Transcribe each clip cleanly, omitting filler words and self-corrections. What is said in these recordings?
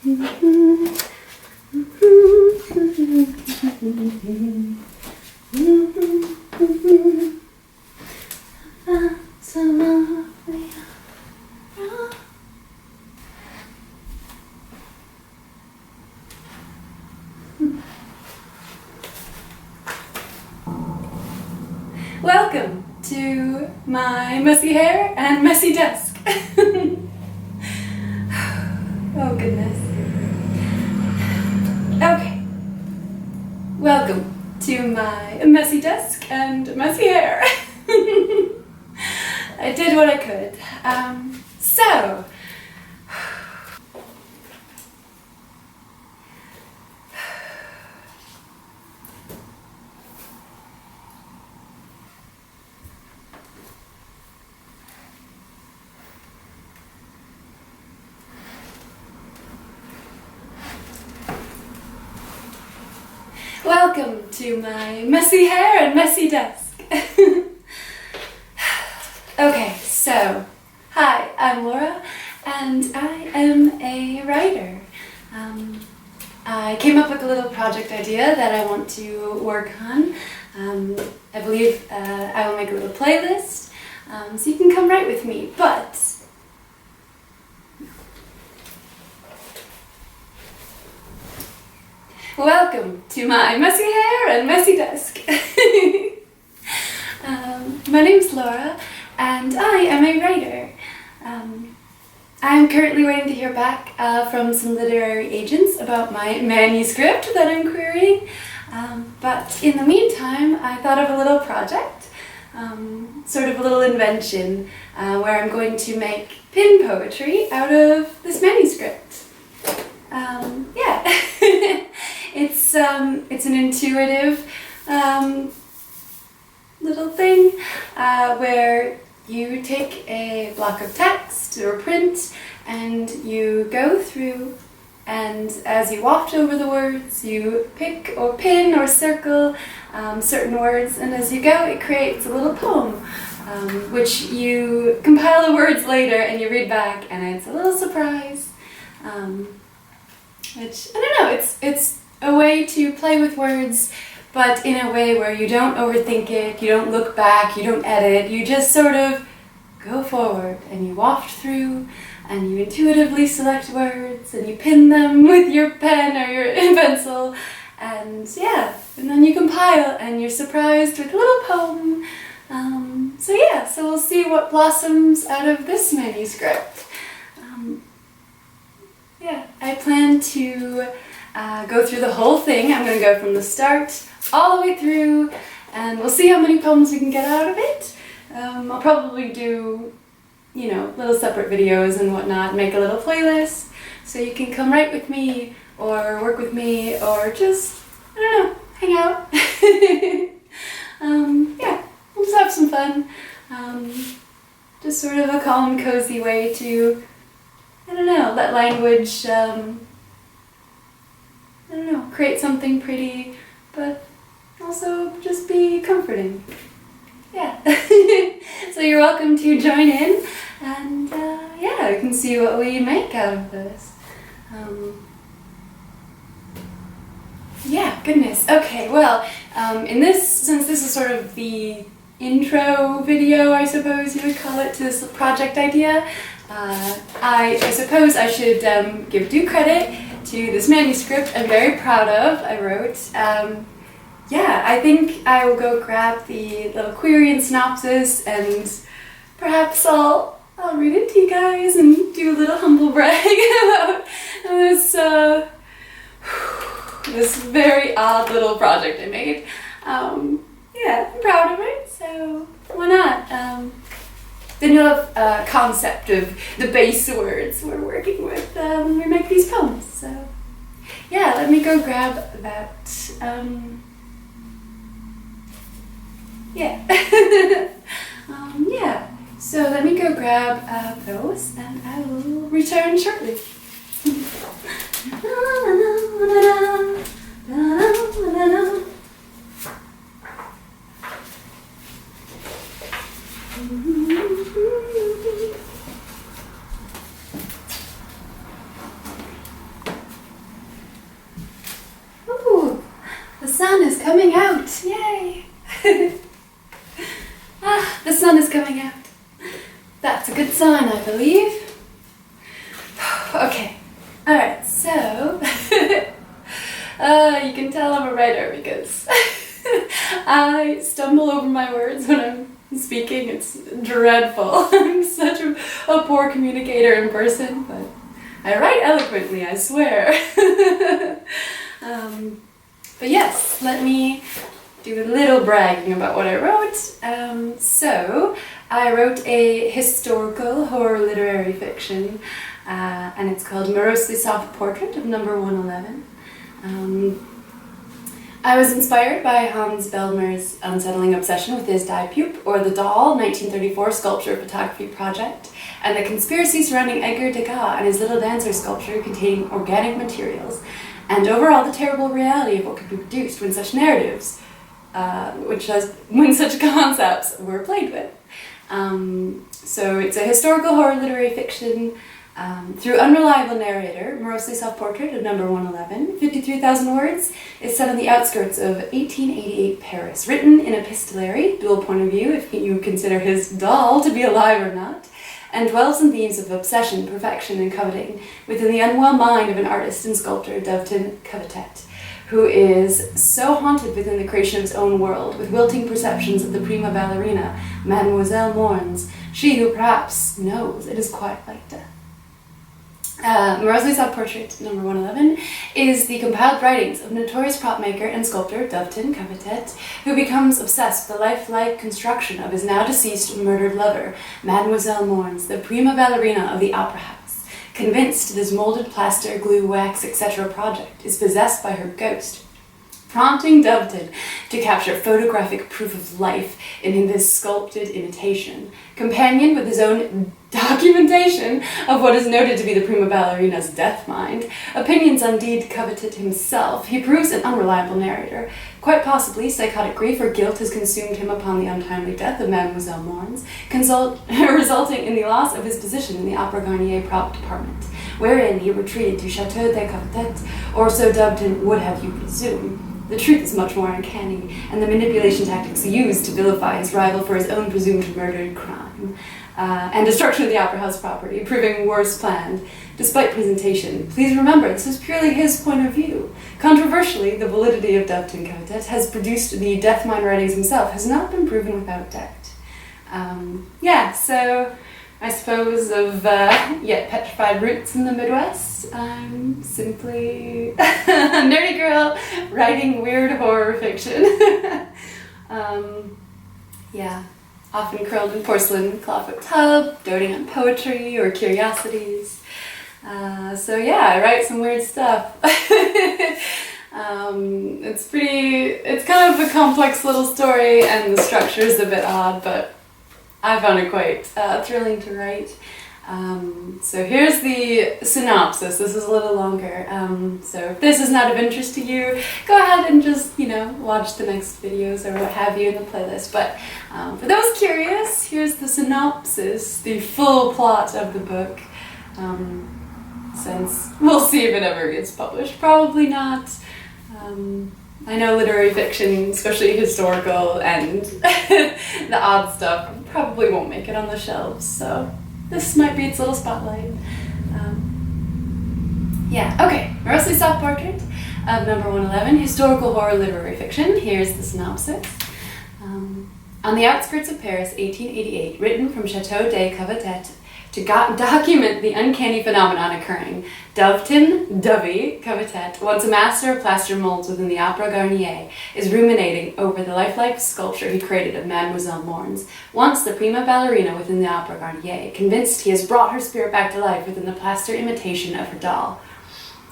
Welcome to my messy hair and messy desk. Oh goodness. Okay. Welcome to my messy desk and messy hair. I did what I could. Welcome to my messy hair and messy desk. Okay, so, hi, I'm Laura, and I am a writer. I came up with a little project idea that I want to work on. I believe I will make a little playlist, so you can come write with me, but welcome to my messy hair and messy desk. My name's Laura, and I am a writer. I'm currently waiting to hear back from some literary agents about my manuscript that I'm querying. But in the meantime, I thought of a little project, sort of a little invention, where I'm going to make pin poetry out of this manuscript. Yeah. It's an intuitive little thing where you take a block of text or print and you go through, and as you waft over the words you pick or pin or circle certain words, and as you go it creates a little poem which you compile the words later and you read back, and it's a little surprise. Which, I don't know, it's a way to play with words, but in a way where you don't overthink it, you don't look back, you don't edit, you just sort of go forward and you waft through and you intuitively select words and you pin them with your pen or your pencil, and yeah, and then you compile and you're surprised with a little poem. So we'll see what blossoms out of this manuscript. Yeah, I plan to go through the whole thing. I'm going to go from the start all the way through, and we'll see how many poems we can get out of it. I'll probably do, little separate videos and whatnot, make a little playlist, so you can come write with me, or work with me, or just, I don't know, hang out. Yeah, we'll just have some fun. Just sort of a calm, cozy way to, I don't know, let language, create something pretty, but also just be comforting. Yeah. So you're welcome to join in, and yeah, we can see what we make out of this. Yeah, goodness. Okay, well, since this is sort of the intro video, I suppose you would call it, to this project idea, I suppose I should give due credit to this manuscript I'm very proud of. I wrote. Yeah, I think I will go grab the little query and synopsis, and perhaps I'll read it to you guys and do a little humble brag about this this very odd little project I made. Yeah, I'm proud of it, so why not? Then you'll have a concept of the base words we're working with when we make these poems. So yeah, let me go grab that. Yeah. Yeah. So let me go grab those, and I will return shortly. sun is coming out! Yay! The sun is coming out. That's a good sign, I believe. Okay, alright, so you can tell I'm a writer because I stumble over my words when I'm speaking. It's dreadful. I'm such a poor communicator in person, but I write eloquently, I swear. But yes, let me do a little bragging about what I wrote. So I wrote a historical horror literary fiction, and it's called Morosely Soft Portrait of No. 111. I was inspired by Hans Bellmer's unsettling obsession with his die pupe, or the doll, 1934 sculpture photography project, and the conspiracy surrounding Edgar Degas and his little dancer sculpture containing organic materials, and overall the terrible reality of what could be produced when such narratives, when such concepts were played with. So it's a historical horror literary fiction through unreliable narrator, morosely self-portrait of No. 111, 53,000 words, is set on the outskirts of 1888 Paris, written in epistolary, dual point of view if you consider his doll to be alive or not, and dwells on themes of obsession, perfection, and coveting within the unwell mind of an artist and sculptor, Doveton Covetet, who is so haunted within the creation of his own world, with wilting perceptions of the prima ballerina, Mademoiselle Mournes, she who perhaps knows it is quite like death. Morosely Self-Portrait No. 111 is the compiled writings of notorious prop maker and sculptor Doveton Covetet, who becomes obsessed with the lifelike construction of his now deceased murdered lover, Mademoiselle Mournes, the prima ballerina of the opera house, convinced this molded plaster, glue, wax, etc. project is possessed by her ghost, prompting Doveton to capture photographic proof of life in this sculpted imitation, companioned with his own documentation of what is noted to be the prima ballerina's death mind, opinions on Deed Covetet himself. He proves an unreliable narrator. Quite possibly, psychotic grief or guilt has consumed him upon the untimely death of Mademoiselle Mournes, resulting in the loss of his position in the Opera Garnier prop department, wherein he retreated to Chateau de Covetet, or so Doveton would have you presume. The truth is much more uncanny, and the manipulation tactics used to vilify his rival for his own presumed murdered crime, and destruction of the opera house property, proving worse planned. Despite presentation, please remember this is purely his point of view. Controversially, the validity of Doveton Covetet has produced the death mind writings himself has not been proven without doubt. So I suppose of yet petrified roots in the Midwest, I'm simply a nerdy girl writing weird horror fiction. Often curled in porcelain clawfoot tub, doting on poetry or curiosities. I write some weird stuff. It's kind of a complex little story, and the structure is a bit odd, but I found it quite thrilling to write. So here's the synopsis. This is a little longer. So if this is not of interest to you, go ahead and just, watch the next videos or what have you in the playlist. But for those curious, here's the synopsis, the full plot of the book. Since we'll see if it ever gets published. Probably not. I know literary fiction, especially historical and the odd stuff, probably won't make it on the shelves, so this might be its little spotlight. Morosely Self-Portrait of No. 111, historical horror literary fiction. Here's the synopsis. On the outskirts of Paris, 1888, written from Chateau de Covetet, to document the uncanny phenomenon occurring, Doveton Covetet, once a master of plaster molds within the Opera Garnier, is ruminating over the lifelike sculpture he created of Mademoiselle Mournes, once the prima ballerina within the Opera Garnier, convinced he has brought her spirit back to life within the plaster imitation of her doll.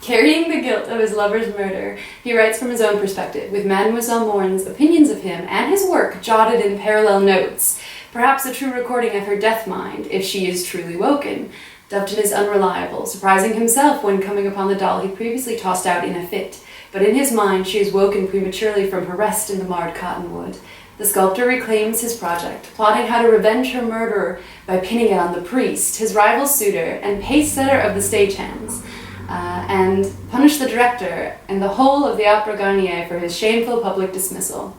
Carrying the guilt of his lover's murder, he writes from his own perspective, with Mademoiselle Mournes' opinions of him and his work jotted in parallel notes, perhaps a true recording of her death mind, if she is truly woken. Doveton is unreliable, surprising himself when coming upon the doll he previously tossed out in a fit, but in his mind she is woken prematurely from her rest in the marred cottonwood. The sculptor reclaims his project, plotting how to revenge her murderer by pinning it on the priest, his rival suitor, and pace setter of the stagehands. and punish the director and the whole of the Opera Garnier for his shameful public dismissal.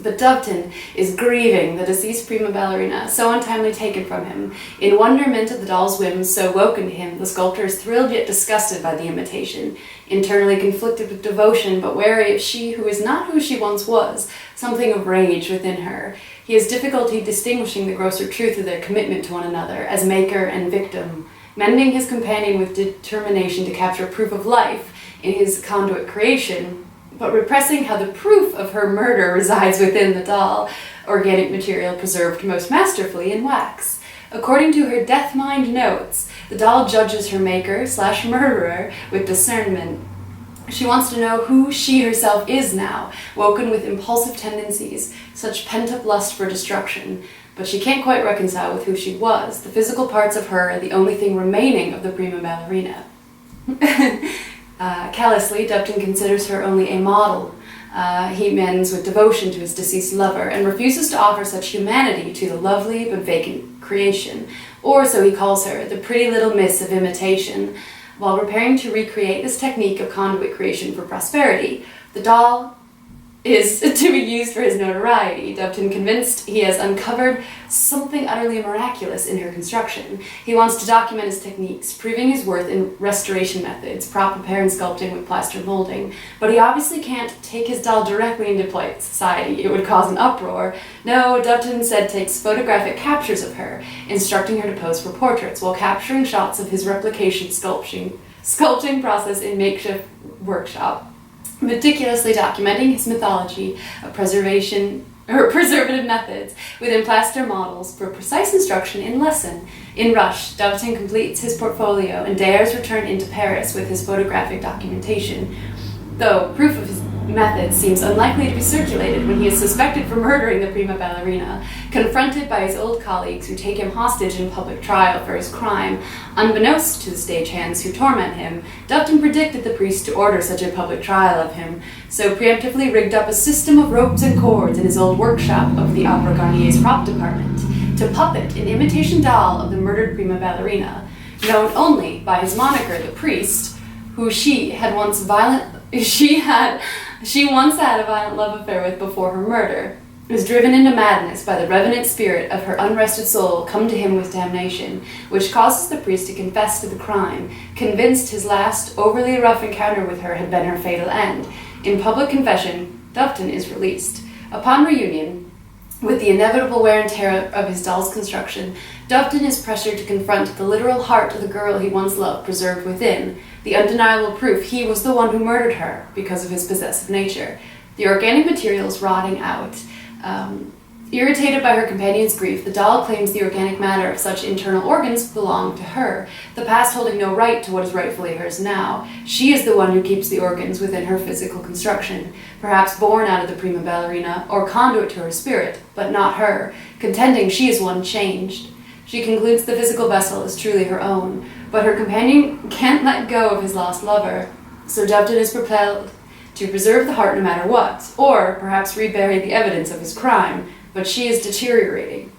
But Doveton is grieving the deceased prima ballerina, so untimely taken from him. In wonderment at the doll's whims so woken to him, the sculptor is thrilled yet disgusted by the imitation, internally conflicted with devotion, but wary of she who is not who she once was, something of rage within her. He has difficulty distinguishing the grosser truth of their commitment to one another, as maker and victim, mending his companion with determination to capture proof of life in his conduit creation, but repressing how the proof of her murder resides within the doll, organic material preserved most masterfully in wax. According to her death mind notes, the doll judges her maker/murderer with discernment. She wants to know who she herself is now, woken with impulsive tendencies, such pent-up lust for destruction, but she can't quite reconcile with who she was. The physical parts of her are the only thing remaining of the prima ballerina. Callously, Doveton considers her only a model. He mends with devotion to his deceased lover and refuses to offer such humanity to the lovely but vacant creation, or so he calls her, the pretty little miss of imitation. While preparing to recreate this technique of conduit creation for prosperity, the doll is to be used for his notoriety. Doveton, convinced he has uncovered something utterly miraculous in her construction. He wants to document his techniques, proving his worth in restoration methods, prop repair and sculpting with plaster molding, but he obviously can't take his doll directly into polite society. It would cause an uproar. No, Doveton said takes photographic captures of her, instructing her to pose for portraits, while capturing shots of his replication sculpting process in makeshift workshop, meticulously documenting his mythology of preservative methods within plaster models for precise instruction in lesson. In rush, Doveton completes his portfolio and dares return into Paris with his photographic documentation, though proof of his method seems unlikely to be circulated when he is suspected for murdering the prima ballerina. Confronted by his old colleagues who take him hostage in public trial for his crime, unbeknownst to the stagehands who torment him, Doveton predicted the priest to order such a public trial of him, so preemptively rigged up a system of ropes and cords in his old workshop of the Opera Garnier's prop department to puppet an imitation doll of the murdered prima ballerina, known only by his moniker, the priest, who she once had a violent love affair with before her murder, was driven into madness by the revenant spirit of her unrested soul come to him with damnation, which causes the priest to confess to the crime, convinced his last overly rough encounter with her had been her fatal end. In public confession, Doveton is released. Upon reunion, with the inevitable wear and tear of his doll's construction, Doveton is pressured to confront the literal heart of the girl he once loved preserved within, the undeniable proof he was the one who murdered her because of his possessive nature. The organic materials rotting out. Irritated by her companion's grief, the doll claims the organic matter of such internal organs belonged to her, the past holding no right to what is rightfully hers now. She is the one who keeps the organs within her physical construction, perhaps born out of the prima ballerina, or conduit to her spirit, but not her, contending she is one changed. She concludes the physical vessel is truly her own, but her companion can't let go of his lost lover, so Doveton is propelled to preserve the heart no matter what, or perhaps rebury the evidence of his crime, but she is deteriorating.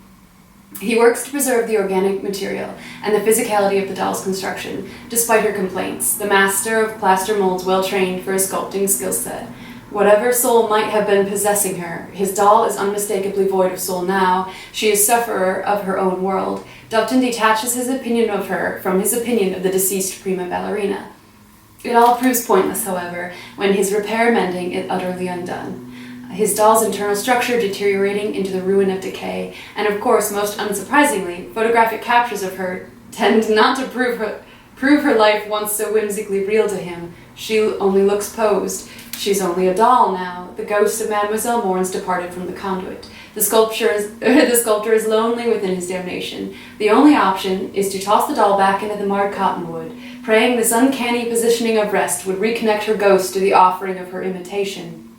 He works to preserve the organic material and the physicality of the doll's construction, despite her complaints, the master of plaster molds well trained for his sculpting skill set. Whatever soul might have been possessing her, his doll is unmistakably void of soul now. She is sufferer of her own world. Doveton detaches his opinion of her from his opinion of the deceased prima ballerina. It all proves pointless, however, when his repair mending is utterly undone. His doll's internal structure deteriorating into the ruin of decay, and of course, most unsurprisingly, photographic captures of her tend not to prove her life once so whimsically real to him. She only looks posed. She's only a doll now. The ghost of Mademoiselle Mourns departed from the conduit. The sculptor is lonely within his damnation. The only option is to toss the doll back into the marred cottonwood, praying this uncanny positioning of rest would reconnect her ghost to the offering of her imitation.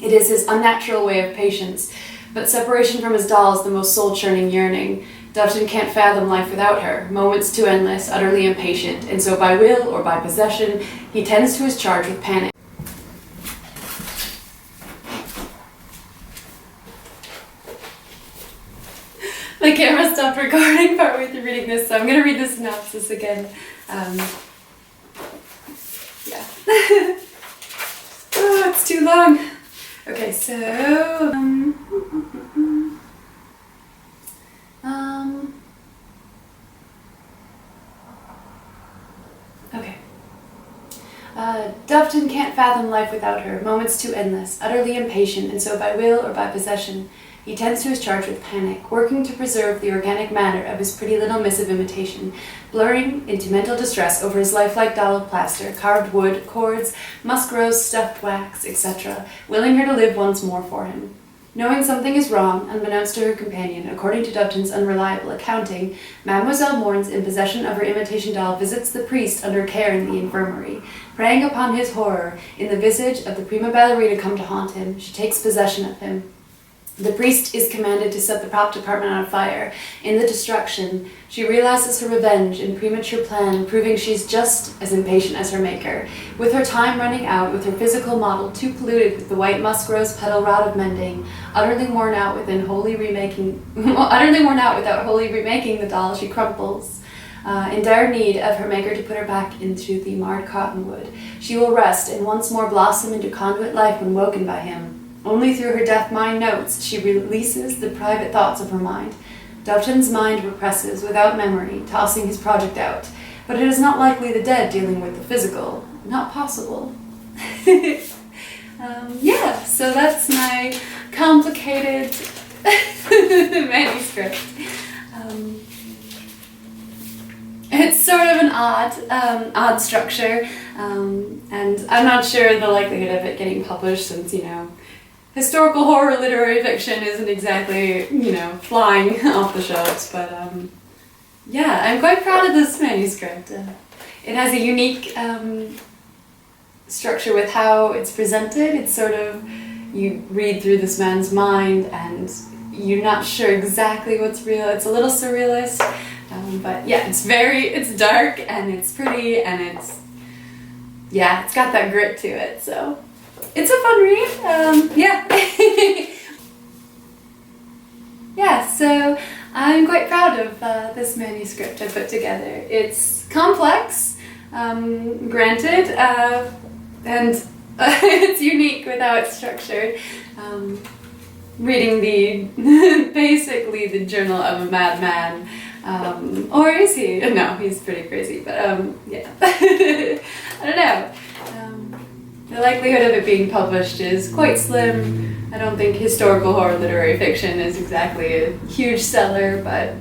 It is his unnatural way of patience, but separation from his doll is the most soul-churning yearning. Doveton can't fathom life without her, moments too endless, utterly impatient, and so by will or by possession, he tends to his charge with panic. The camera stopped recording partway through reading this, so I'm going to read the synopsis again. long. Okay, so okay. Doveton can't fathom life without her, moments too endless, utterly impatient, and so by will or by possession, he tends to his charge with panic, working to preserve the organic matter of his pretty little miss of imitation, blurring into mental distress over his lifelike doll of plaster, carved wood, cords, musk rose, stuffed wax, etc., willing her to live once more for him. Knowing something is wrong, unbeknownst to her companion, according to Doveton's unreliable accounting, Mademoiselle Mournes, in possession of her imitation doll, visits the priest under care in the infirmary. Preying upon his horror, in the visage of the prima ballerina come to haunt him, she takes possession of him. The priest is commanded to set the prop department on fire. In the destruction, she realizes her revenge in premature plan, proving she's just as impatient as her maker. With her time running out, with her physical model too polluted with the white musk rose petal rod of mending, utterly worn out without wholly remaking the doll, she crumples. In dire need of her maker to put her back into the marred cottonwood. She will rest and once more blossom into conduit life when woken by him. Only through her deaf mind notes she releases the private thoughts of her mind. Doveton's mind represses, without memory, tossing his project out. But it is not likely the dead dealing with the physical. Not possible. Yeah, so that's my complicated manuscript. It's sort of an odd structure, and I'm not sure the likelihood of it getting published since, historical horror literary fiction isn't exactly, flying off the shelves, but yeah, I'm quite proud of this manuscript. It has a unique structure with how it's presented. It's sort of, you read through this man's mind and you're not sure exactly what's real. It's a little surrealist, but yeah, it's dark and it's pretty and it's got that grit to it, so it's a fun read. Yeah. Yeah, so I'm quite proud of this manuscript I put together. It's complex, granted, and it's unique with how it's structured. Reading basically the journal of a madman, or is he? No, he's pretty crazy, but yeah. I don't know. The likelihood of it being published is quite slim. I don't think historical horror literary fiction is exactly a huge seller, but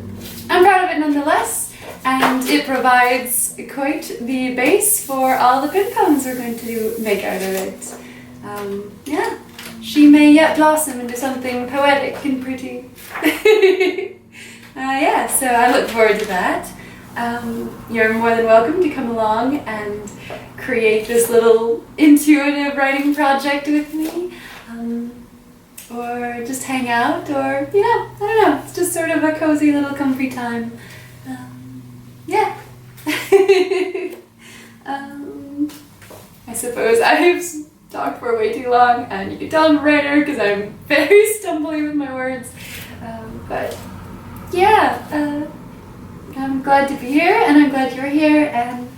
I'm proud of it nonetheless, and it provides quite the base for all the pin puns we're going to make out of it. Yeah, she may yet blossom into something poetic and pretty. Yeah, so I look forward to that. You're more than welcome to come along and create this little intuitive writing project with me, or just hang out, or, I don't know, it's just sort of a cozy little comfy time. Yeah. I suppose I've talked for way too long, and you can tell I'm a writer because I'm very stumbly with my words, but yeah, I'm glad to be here, and I'm glad you're here, and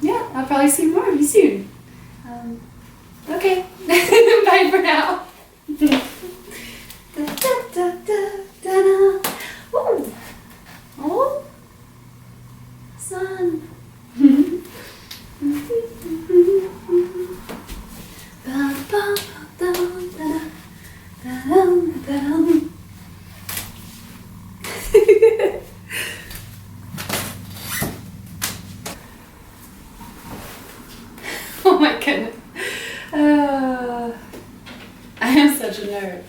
yeah, I'll probably see more of you soon. Okay, bye for now. Ooh. Oh, sun. Oh my goodness. I am such a nerd.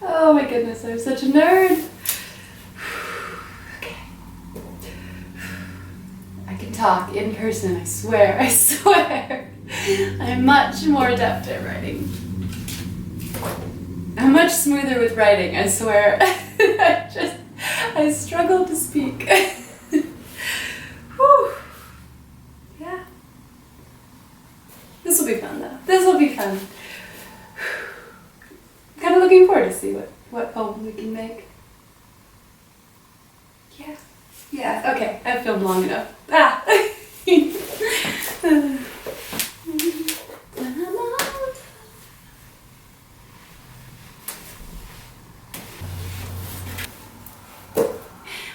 Oh my goodness, I'm such a nerd. Okay. I can talk in person, I swear. I'm much more adept at writing. I'm much smoother with writing, I swear. I struggle to speak. Whew. Yeah. This will be fun though. This will be fun. I'm kind of looking forward to see what poem we can make. Yeah. Yeah, okay. I've filmed long enough. Ah!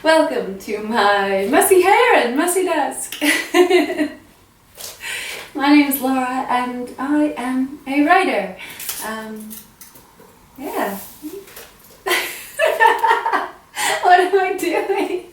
Welcome to my messy hair and messy desk. My name is Laura and I am a writer. Yeah. What am I doing?